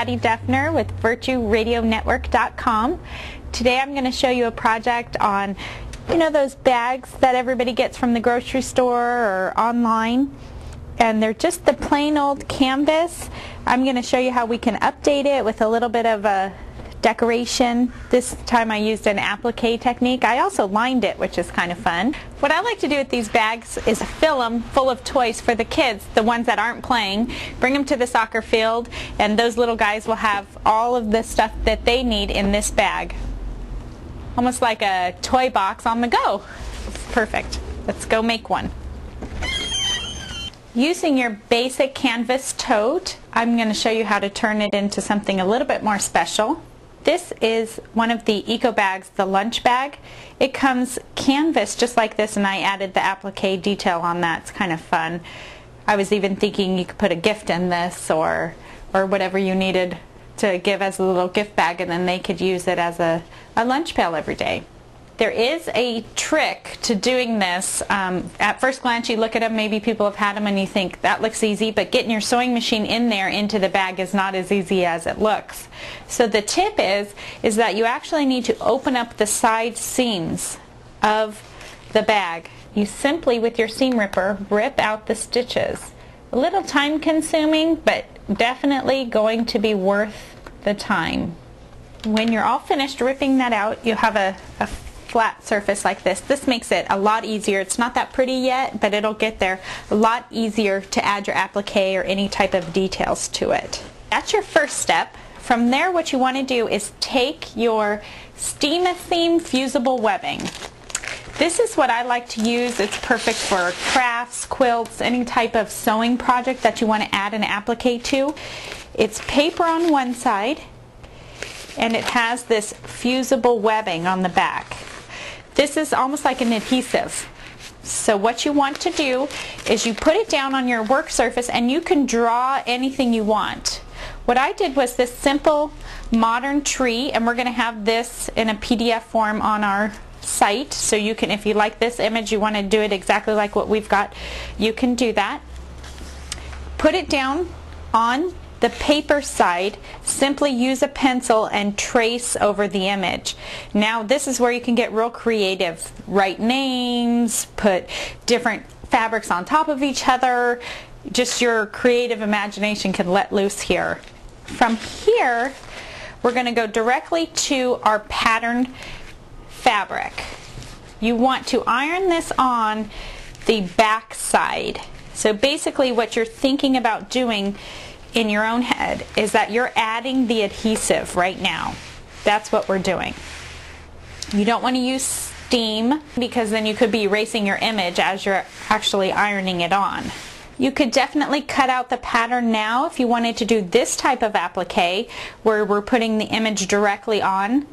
Pattye Duffner with VirtueRadioNetwork.com. Today I'm going to show you a project on, those bags that everybody gets from the grocery store or online. And they're just the plain old canvas. I'm going to show you how we can update it with a little bit of a decoration. This time I used an applique technique. I also lined it, which is kind of fun. What I like to do with these bags is fill them full of toys for the kids, the ones that aren't playing. Bring them to the soccer field, and those little guys will have all of the stuff that they need in this bag. Almost like a toy box on the go. Perfect. Let's go make one. Using your basic canvas tote, I'm going to show you how to turn it into something a little bit more special. This is one of the eco bags, the lunch bag. It comes canvas just like this, and I added the applique detail on that. It's kind of fun. I was even thinking you could put a gift in this or whatever you needed to give as a little gift bag, and then they could use it as a lunch pail every day. There is a trick to doing this. At first glance you look at them, maybe people have had them and you think that looks easy, but getting your sewing machine in there into the bag is not as easy as it looks. So the tip is that you actually need to open up the side seams of the bag. You simply, with your seam ripper, rip out the stitches. A little time consuming, but definitely going to be worth the time. When you're all finished ripping that out, you have a flat surface like this. This makes it a lot easier. It's not that pretty yet, but it'll get there. A lot easier to add your applique or any type of details to it. That's your first step. From there, what you want to do is take your Steam-A-Theme fusible webbing. This is what I like to use. It's perfect for crafts, quilts, any type of sewing project that you want to add an applique to. It's paper on one side, and it has this fusible webbing on the back. This is almost like an adhesive. So what you want to do is you put it down on your work surface, and you can draw anything you want. What I did was this simple modern tree, and we're going to have this in a PDF form on our site, so you can, if you like this image, you want to do it exactly like what we've got, you can do that. Put it down on the paper side, simply use a pencil and trace over the image. Now this is where you can get real creative. Write names, put different fabrics on top of each other. Just your creative imagination can let loose here. From here, we're going to go directly to our patterned fabric. You want to iron this on the back side. So basically what you're thinking about doing in your own head is that you're adding the adhesive right now. That's what we're doing. You don't want to use steam, because then you could be erasing your image as you're actually ironing it on. You could definitely cut out the pattern now if you wanted to do this type of applique where we're putting the image directly on.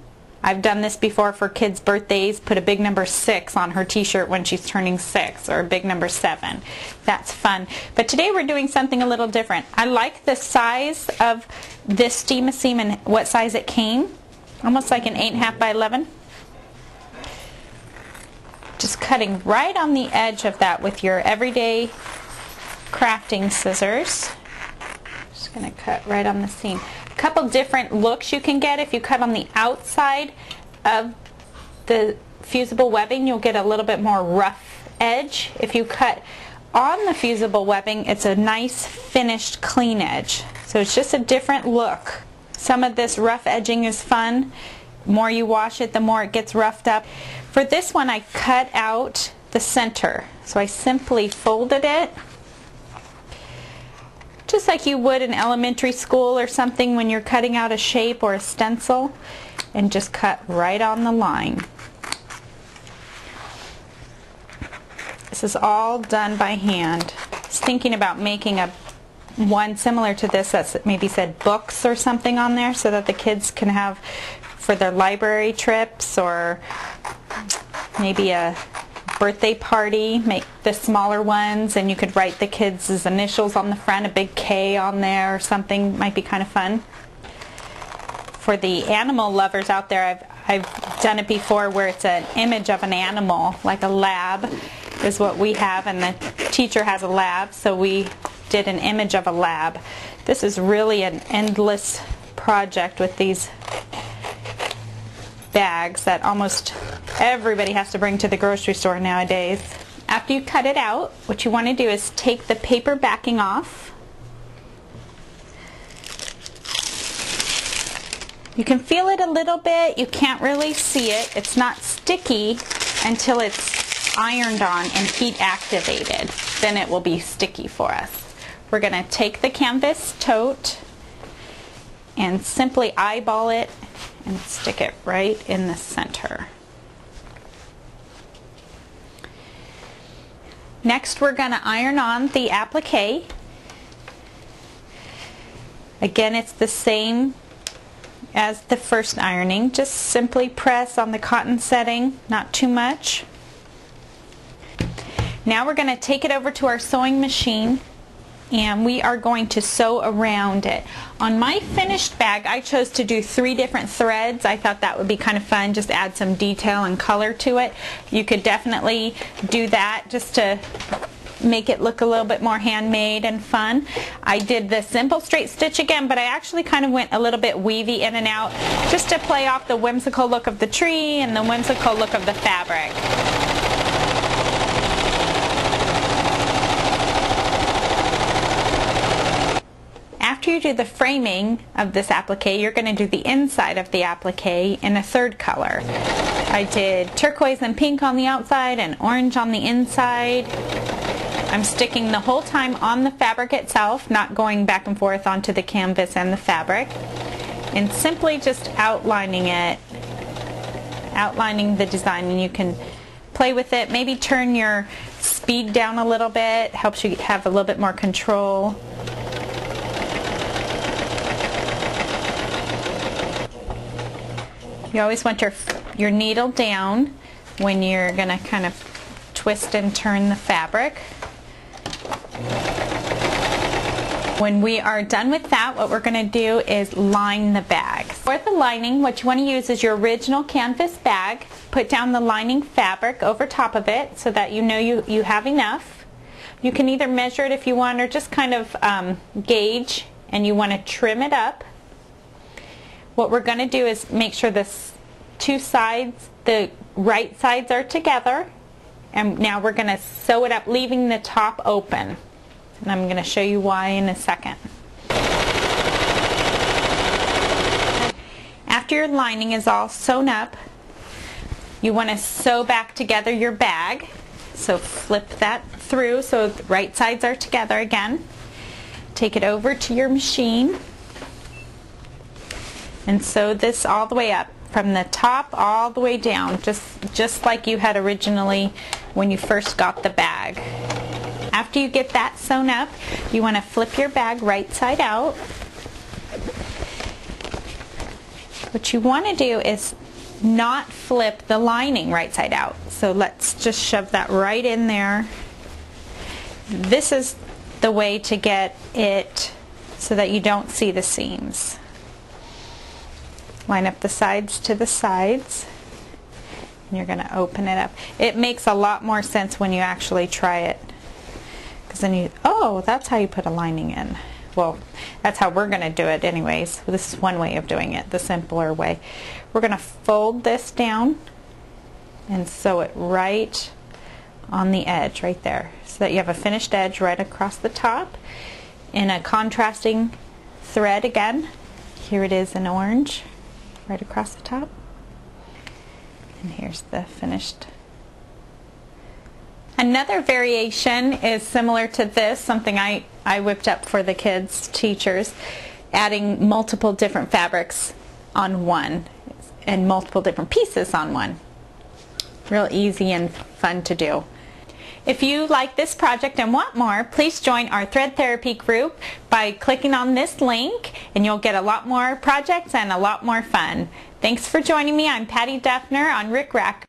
I've done this before for kids' birthdays. Put a big number 6 on her t-shirt when she's turning 6, or a big number 7. That's fun. But today we're doing something a little different. I like the size of this Steam-A-Seam and what size it came. Almost like an 8.5 by 11. Just cutting right on the edge of that with your everyday crafting scissors. Just going to cut right on the seam. Couple different looks you can get. If you cut on the outside of the fusible webbing, you'll get a little bit more rough edge. If you cut on the fusible webbing, it's a nice finished clean edge. So it's just a different look. Some of this rough edging is fun. The more you wash it, the more it gets roughed up. For this one, I cut out the center. So I simply folded it, just like you would in elementary school or something when you're cutting out a shape or a stencil, and just cut right on the line. This is all done by hand. I was thinking about making one similar to this that maybe said books or something on there, so that the kids can have for their library trips, or maybe a birthday party. Make the smaller ones, and you could write the kids' initials on the front, a big K on there or something. Might be kind of fun. For the animal lovers out there, I've done it before where it's an image of an animal, like a lab is what we have, and the teacher has a lab, so we did an image of a lab. This is really an endless project with these bags that almost everybody has to bring to the grocery store nowadays. After you cut it out, what you want to do is take the paper backing off. You can feel it a little bit. You can't really see it. It's not sticky until it's ironed on and heat activated. Then it will be sticky for us. We're going to take the canvas tote and simply eyeball it and stick it right in the center. Next, we're going to iron on the applique. Again, it's the same as the first ironing. Just simply press on the cotton setting, not too much. Now we're going to take it over to our sewing machine and we are going to sew around it. On my finished bag, I chose to do 3 different threads. I thought that would be kind of fun, just add some detail and color to it. You could definitely do that just to make it look a little bit more handmade and fun. I did the simple straight stitch again, but I actually kind of went a little bit weavy in and out just to play off the whimsical look of the tree and the whimsical look of the fabric. After you do the framing of this applique, you're going to do the inside of the applique in a 3rd color. I did turquoise and pink on the outside and orange on the inside. I'm sticking the whole time on the fabric itself, not going back and forth onto the canvas and the fabric, and simply just outlining it, outlining the design. And you can play with it, maybe turn your speed down a little bit, helps you have a little bit more control. You always want your needle down when you're going to kind of twist and turn the fabric. When we are done with that, what we're going to do is line the bag. For the lining, what you want to use is your original canvas bag. Put down the lining fabric over top of it so that you know you have enough. You can either measure it if you want or just kind of gauge, and you want to trim it up. What we're going to do is make sure the 2 sides, the right sides are together, and now we're going to sew it up, leaving the top open. And I'm going to show you why in a second. After your lining is all sewn up, you want to sew back together your bag. So flip that through so the right sides are together again. Take it over to your machine and sew this all the way up from the top all the way down, just like you had originally when you first got the bag. After you get that sewn up, you want to flip your bag right side out. What you want to do is not flip the lining right side out. So let's just shove that right in there. This is the way to get it so that you don't see the seams. Line up the sides to the sides, and you're going to open it up. It makes a lot more sense when you actually try it, because then you, oh, that's how you put a lining in. Well, that's how we're going to do it anyways. This is one way of doing it, the simpler way. We're going to fold this down and sew it right on the edge right there, so that you have a finished edge right across the top in a contrasting thread again. Here it is in orange right across the top, and here's the finished. Another variation is similar to this, something I whipped up for the kids' teachers, adding multiple different fabrics on one and multiple different pieces on one. Real easy and fun to do. If you like this project and want more, please join our Thread Therapy group by clicking on this link, and you'll get a lot more projects and a lot more fun. Thanks for joining me. I'm Pattye Duffner on Rick Rack.